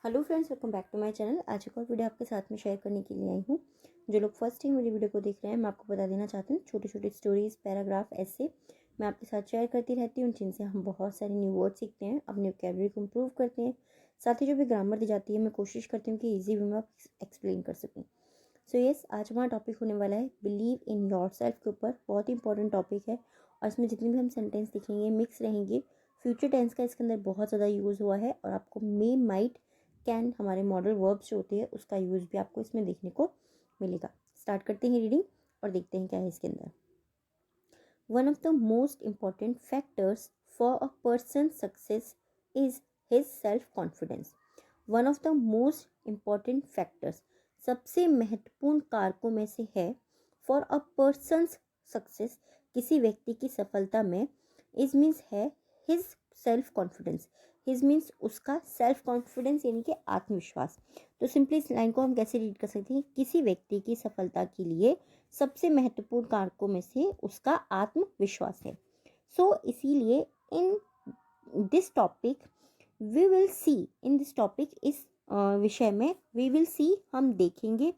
Hello friends, welcome back to my channel. आज एक और वीडियो आपके साथ में शेयर करने के लिए आई हूँ। जो लोग फर्स्ट टाइम मेरी वीडियो को देख रहे हैं, मैं आपको बता देना चाहती हूँ, छोटी छोटी स्टोरीज, पैराग्राफ, ऐसे मैं आपके साथ शेयर करती रहती हूँ, जिनसे हम बहुत सारे न्यू वर्ड सीखते हैं, अपनी वोकैबुलरी को इम्प्रूव करते हैं। साथ ही जो भी ग्रामर दी जाती है, मैं कोशिश करती हूँ कि ईजी वे में आप एक्सप्लेन कर सकूँ। सो यस, आज हमारा टॉपिक होने वाला है बिलीव इन योर सेल्फ के ऊपर। बहुत ही इंपॉर्टेंट टॉपिक है और इसमें जितने भी हम सेंटेंस दिखेंगे मिक्स रहेंगे। फ्यूचर टेंस का इसके अंदर बहुत ज़्यादा यूज़ हुआ है और आपको मे, माइट, कैन, हमारे मॉडल वर्ब्स जो होते हैं उसका यूज़ भी आपको इसमें देखने को मिलेगा। स्टार्ट करते हैं रीडिंग और देखते हैं क्या है इसके अंदर। One of the most important factors for a person success is his self confidence. One of the most important factors, सबसे महत्वपूर्ण कारकों में से है, फॉर अ पर्सन्स सक्सेस, किसी व्यक्ति की सफलता में, इज मीन्स है his self confidence. His means उसका सेल्फ कॉन्फिडेंस यानी कि आत्मविश्वास। तो सिंपली इस लाइन को हम कैसे रीड कर सकते हैं? किसी व्यक्ति की सफलता के लिए सबसे महत्वपूर्ण कारकों में से उसका आत्मविश्वास है। सो इसीलिए in this topic we will see, in this topic, इस विषय में वी विल सी, हम देखेंगे,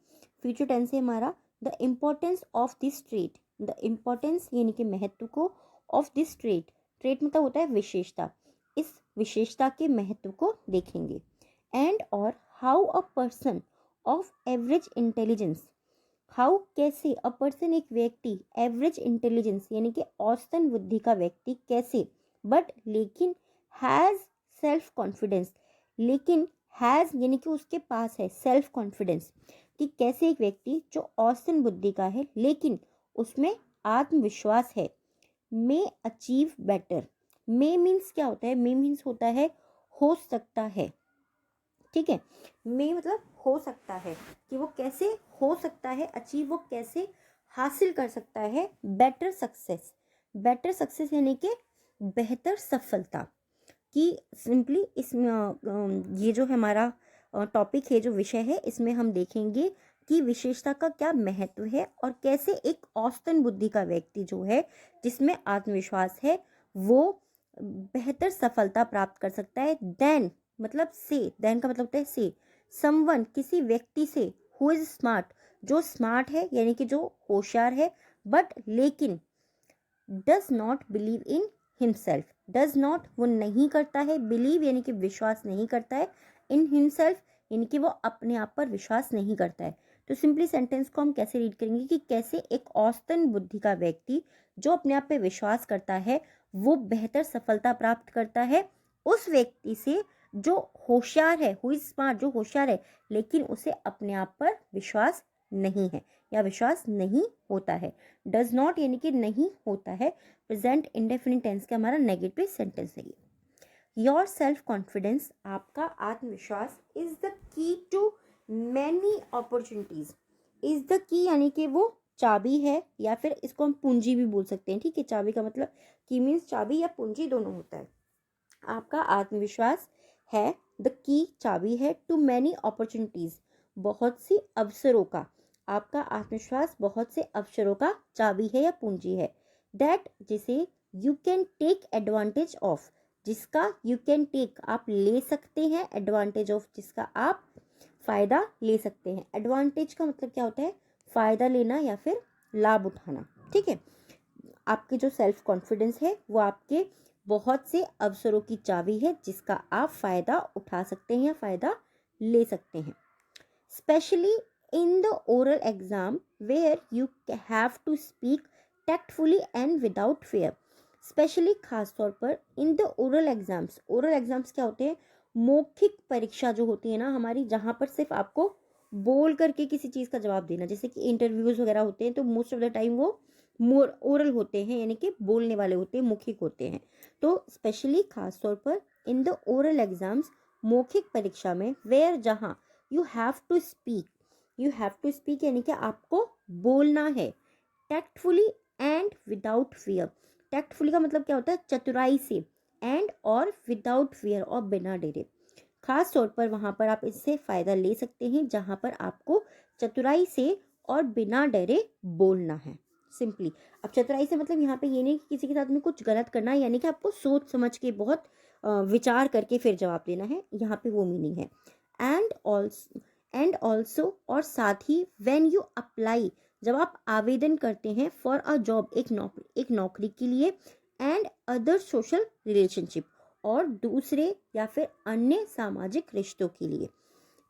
फ्यूचर टेंस है हमारा, the importance of this trait. The importance यानी कि महत्व को, ऑफ दिस ट्रेट, ट्रेट मतलब होता है विशेषता, इस विशेषता के महत्व को देखेंगे। एंड और how a person of average intelligence, how कैसे, अ पर्सन एक व्यक्ति, एवरेज इंटेलिजेंस यानी कि औसतन बुद्धि का व्यक्ति कैसे, बट लेकिन, हैज़ सेल्फ कॉन्फिडेंस, लेकिन हैज़ यानी कि उसके पास है सेल्फ कॉन्फिडेंस, कि कैसे एक व्यक्ति जो औसतन बुद्धि का है लेकिन उसमें आत्मविश्वास है, मे अचीव बेटर। मे मीन्स क्या होता है? मे मीन्स होता है हो सकता है, ठीक है। मे मतलब हो सकता है, कि वो कैसे हो सकता है, अचीव वो कैसे हासिल कर सकता है, बेटर सक्सेस। बेटर सक्सेस यानी कि बेहतर सफलता। कि सिंपली इसमें ये जो हमारा टॉपिक है, जो विषय है, इसमें हम देखेंगे कि विशेषता का क्या महत्व है और कैसे एक औसतन बुद्धि का व्यक्ति जो है, जिसमें आत्मविश्वास है, वो बेहतर सफलता प्राप्त कर सकता है। देन मतलब से, देन का मतलब होता है से, समवन किसी व्यक्ति से, हु इज स्मार्ट, जो स्मार्ट है यानी कि जो होशियार है, बट लेकिन does not believe in himself. Does not वो नहीं करता है, बिलीव यानी कि विश्वास नहीं करता है, इन हिमसेल्फ यानी कि वो अपने आप पर विश्वास नहीं करता है। तो सिंपली सेंटेंस को हम कैसे रीड करेंगे कि कैसे एक औसतन बुद्धि का व्यक्ति जो अपने आप पे विश्वास करता है, वो बेहतर सफलता प्राप्त करता है उस व्यक्ति से जो होशियार है, हु इज स्मार्ट, जो होशियार है लेकिन उसे अपने आप पर विश्वास नहीं है या विश्वास नहीं होता है। डज नॉट यानी कि नहीं होता है, प्रेजेंट इंडेफिनिट टेंस का हमारा नेगेटिव सेंटेंस है ये। योर सेल्फ कॉन्फिडेंस, आपका आत्मविश्वास, is the key to many opportunities. Is the key यानी कि वो चाबी है, या फिर इसको हम पूंजी भी बोल सकते हैं, ठीक है। चाबी का मतलब की मीन्स चाबी या पूंजी दोनों होता है। आपका आत्मविश्वास है, द की चाबी है, टू मैनी अपॉर्चुनिटीज, बहुत सी अवसरों का। आपका आत्मविश्वास बहुत से अवसरों का चाबी है या पूंजी है। दैट जिसे, you can take advantage of, जिसका यू कैन टेक आप ले सकते हैं, एडवांटेज ऑफ जिसका आप फायदा ले सकते हैं। एडवांटेज का मतलब क्या होता है? फायदा लेना या फिर लाभ उठाना, ठीक है। आपके जो सेल्फ कॉन्फिडेंस है वो आपके बहुत से अवसरों की चाबी है जिसका आप फायदा उठा सकते हैं या फायदा ले सकते हैं। Specially in the oral exam where you have to speak tactfully and without fear. Specially खास तौर पर in the oral exams. Oral exams क्या होते हैं? मौखिक परीक्षा जो होती है ना हमारी, जहाँ पर सिर्फ आपको बोल करके किसी चीज़ का जवाब देना, जैसे कि इंटरव्यूज वगैरह होते हैं, तो मोस्ट ऑफ द टाइम वो मोर ओरल होते हैं यानी कि बोलने वाले होते हैं, मौखिक होते हैं। तो स्पेशली खास तौर पर इन द ओरल एग्जाम्स, मौखिक परीक्षा में, वेयर जहाँ, you have to speak, you have to speak यानी कि आपको बोलना है, tactfully and without fear. Tactfully का मतलब क्या होता है? चतुराई से, एंड और विदाउट फियर और बिना डरे। खास तौर पर वहां पर आप इससे फायदा ले सकते हैं जहां पर आपको चतुराई से और बिना डरे बोलना है। सिंपली, अब चतुराई से मतलब यहाँ पे ये नहीं कि किसी के साथ में कुछ गलत करना है, यानी कि आपको सोच समझ के बहुत विचार करके फिर जवाब देना है, यहाँ पे वो मीनिंग है। एंड ऑल्सो और साथ ही व्हेन यू अप्लाई, जब आप आवेदन करते हैं फॉर अ जॉब, एक नौकरी के लिए, एंड अदर सोशल रिलेशनशिप और दूसरे या फिर अन्य सामाजिक रिश्तों के लिए,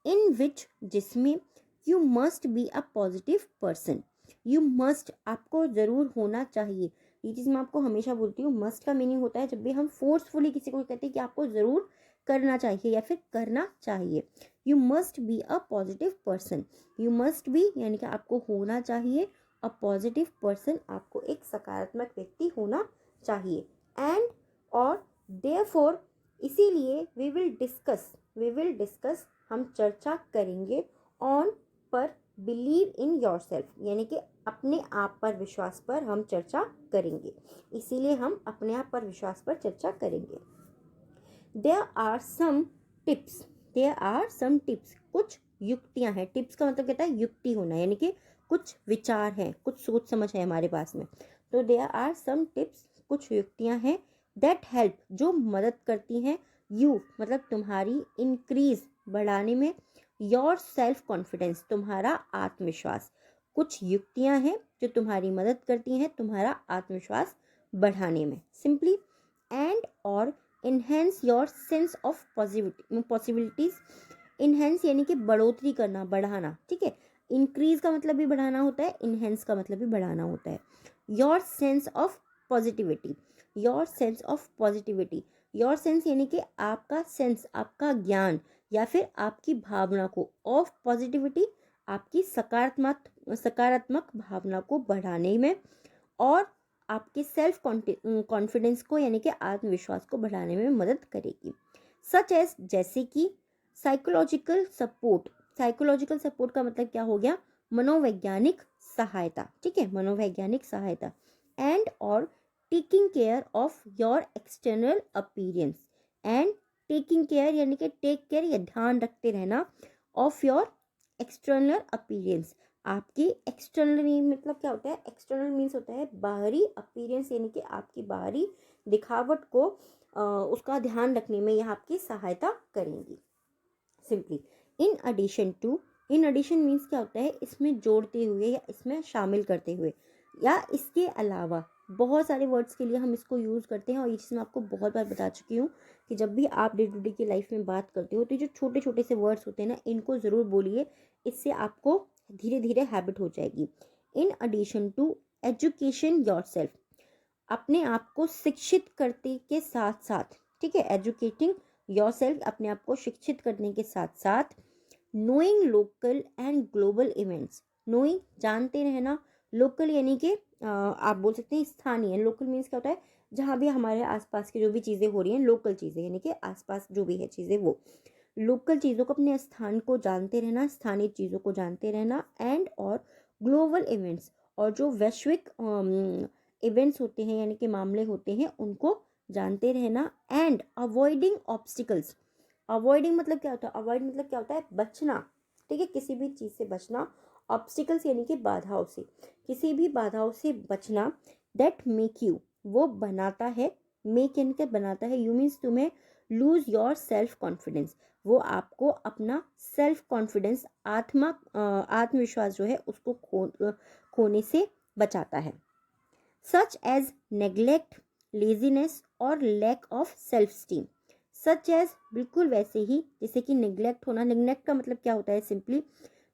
इन विच जिसमें you must be a positive person. You must आपको ज़रूर होना चाहिए, ये चीज़ मैं आपको हमेशा बोलती हूँ। मस्ट का मीनिंग होता है जब भी हम फोर्सफुली किसी को कहते हैं कि आपको ज़रूर करना चाहिए या फिर करना चाहिए। You must be a positive person, you must be यानी कि आपको होना चाहिए अ पॉजिटिव पर्सन, आपको एक सकारात्मक व्यक्ति होना चाहिए। एंड और देयरफॉर इसीलिए वी विल डिस्कस हम चर्चा करेंगे ऑन पर बिलीव इन योरसेल्फ, यानी कि अपने आप पर विश्वास पर हम चर्चा करेंगे, इसीलिए हम अपने आप पर विश्वास पर चर्चा करेंगे। देयर आर सम टिप्स, कुछ युक्तियां हैं। टिप्स का मतलब कहता है युक्ति होना, यानी कि कुछ विचार हैं, कुछ सोच समझ है हमारे पास में। तो देयर आर सम टिप्स, कुछ युक्तियां हैं, दैट हेल्प जो मदद करती हैं, यू मतलब तुम्हारी, इंक्रीज बढ़ाने में, योर सेल्फ कॉन्फिडेंस तुम्हारा आत्मविश्वास। कुछ युक्तियां हैं जो तुम्हारी मदद करती हैं तुम्हारा आत्मविश्वास बढ़ाने में, सिंपली। एंड और enhance your sense of possibilities, enhance यानी कि बढ़ोतरी करना, बढ़ाना, ठीक है। इंक्रीज का मतलब भी बढ़ाना होता है, इन्हेंस का मतलब भी बढ़ाना होता है। Your sense of positivity, your sense of positivity, your sense यानी कि आपका सेंस, आपका ज्ञान या फिर आपकी भावना को, ऑफ पॉजिटिविटी आपकी सकारात्मक भावना को बढ़ाने में, और आपके सेल्फ कॉन्फिडेंस को यानी कि आत्मविश्वास को बढ़ाने में मदद करेगी। सच एज जैसे कि साइकोलॉजिकल सपोर्ट का मतलब क्या हो गया, मनोवैज्ञानिक सहायता, ठीक है, मनोवैज्ञानिक सहायता। एंड और taking care of your external appearance, and taking care यानी कि टेक केयर या ध्यान रखते रहना, ऑफ योर एक्सटर्नल अपीयरेंस, आपकी एक्सटर्नल मतलब क्या होता है, एक्सटर्नल मीन्स होता है बाहरी, अपीयरेंस यानी कि आपकी बाहरी दिखावट को उसका ध्यान रखने में यह आपकी सहायता करेंगी, सिंपली। इन एडिशन मीन्स क्या होता है, इसमें जोड़ते हुए या इसमें शामिल करते हुए, या इसके अलावा बहुत सारे वर्ड्स के लिए हम इसको यूज़ करते हैं। और ये चीज़ मैं आपको बहुत बार बता चुकी हूँ कि जब भी आप डे टू डे की लाइफ में बात करते हो तो जो छोटे छोटे से वर्ड्स होते हैं ना, इनको ज़रूर बोलिए, इससे आपको धीरे धीरे हैबिट हो जाएगी। In addition to education yourself, अपने आप को शिक्षित करने के साथ साथ, ठीक है, एजुकेटिंग योरसेल्फ अपने आप को शिक्षित करने के साथ साथ, knowing local and global events, knowing जानते रहना, लोकल यानी कि आप बोल सकते हैं स्थानीय, लोकल मीन्स क्या होता है, जहाँ भी हमारे आसपास की जो भी चीज़ें हो रही हैं, लोकल चीज़ें यानी कि आसपास जो भी है चीज़ें, वो लोकल चीज़ों को, अपने स्थान को जानते रहना, स्थानीय चीज़ों को जानते रहना। एंड और ग्लोबल इवेंट्स, और जो वैश्विक इवेंट्स होते हैं यानी कि मामले होते हैं, उनको जानते रहना। एंड अवॉइडिंग ऑब्स्टिकल्स, अवॉइडिंग मतलब क्या होता है, अवॉइड मतलब क्या होता है, बचना, ठीक है, किसी भी चीज़ से बचना। ऑब्स्टिकल्स यानी कि बाधाओं से, किसी भी बाधाओं से बचना। दैट मेक यू वो बनाता है, मेक यानी कि बनाता है, यू मीन्स तुम्हें लूज योर सेल्फ कॉन्फिडेंस, वो आपको अपना सेल्फ कॉन्फिडेंस, आत्मविश्वास जो है उसको खोने से बचाता है। सच एज नेग्लेक्ट, लेजीनेस और lack of self esteem, such as बिल्कुल वैसे ही जैसे कि निग्लेक्ट होना। निग्लेक्ट का मतलब क्या होता है, सिंपली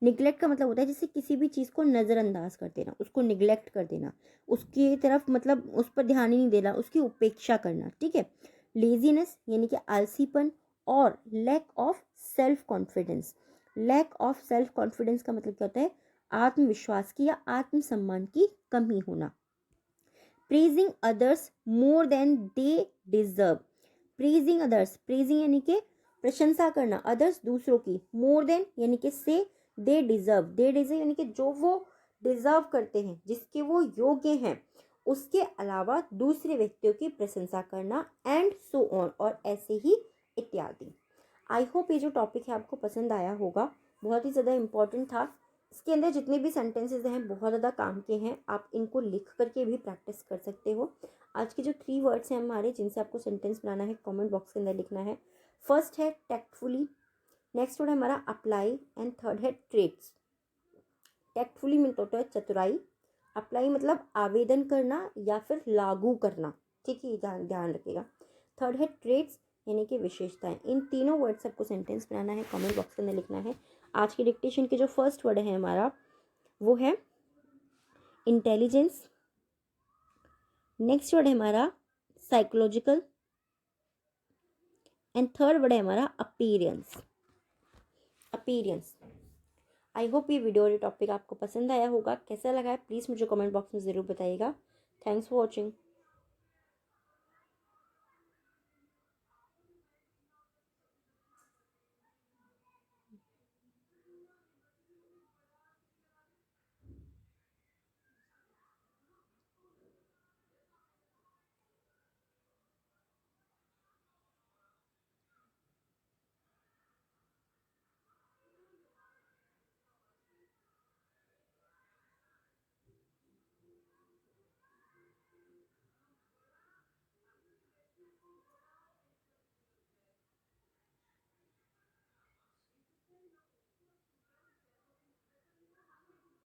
निग्लेक्ट का मतलब होता है जैसे किसी भी चीज़ को नज़रअंदाज कर देना, उसको निग्लेक्ट कर देना, उसकी तरफ मतलब उस पर ध्यान ही नहीं देना, उसकी उपेक्षा करना, ठीक है। लेजीनेस यानी कि आलसीपन, और lack of self confidence, lack of self confidence का मतलब क्या होता है, आत्मविश्वास की या आत्मसम्मान की कमी होना। Praising others more than they deserve, praising others, praising यानी कि प्रशंसा करना, अदर्स दूसरों की, मोर देन यानी कि से, दे डिजर्व यानी कि जो वो डिजर्व करते हैं, जिसके वो योग्य हैं, उसके अलावा दूसरे व्यक्तियों की प्रशंसा करना। एंड सो ऑन, और ऐसे ही इत्यादि। आई होप ये जो टॉपिक है आपको पसंद आया होगा, बहुत ही ज़्यादा इम्पॉर्टेंट था। इसके अंदर जितने भी सेंटेंसेस हैं बहुत ज़्यादा काम के हैं, आप इनको लिख करके भी प्रैक्टिस कर सकते हो। आज के जो 3 वर्ड्स हैं हमारे, जिनसे आपको सेंटेंस बनाना है, कमेंट बॉक्स के अंदर लिखना है। फर्स्ट है टैक्टफुली, नेक्स्ट वर्ड है हमारा अप्लाई एंड थर्ड है ट्रेड्स। टैक्टफुली मीन्स होता है चतुराई, अप्लाई मतलब आवेदन करना या फिर लागू करना, ठीक है, ध्यान रखिएगा। थर्ड है ट्रेड्स यानी कि विशेषताएं। इन तीनों वर्ड से आपको सेंटेंस बनाना है, कमेंट बॉक्स के अंदर लिखना है। आज की डिक्टेशन के जो फर्स्ट वर्ड है हमारा वो है इंटेलिजेंस। नेक्स्ट वर्ड है हमारा साइकोलॉजिकल एंड थर्ड वर्ड है हमारा अपीयरेंस। अपीयरेंस। आई होप ये वीडियो और ये टॉपिक आपको पसंद आया होगा। कैसा लगा है प्लीज़ मुझे कमेंट बॉक्स में ज़रूर बताइएगा। Thanks for watching.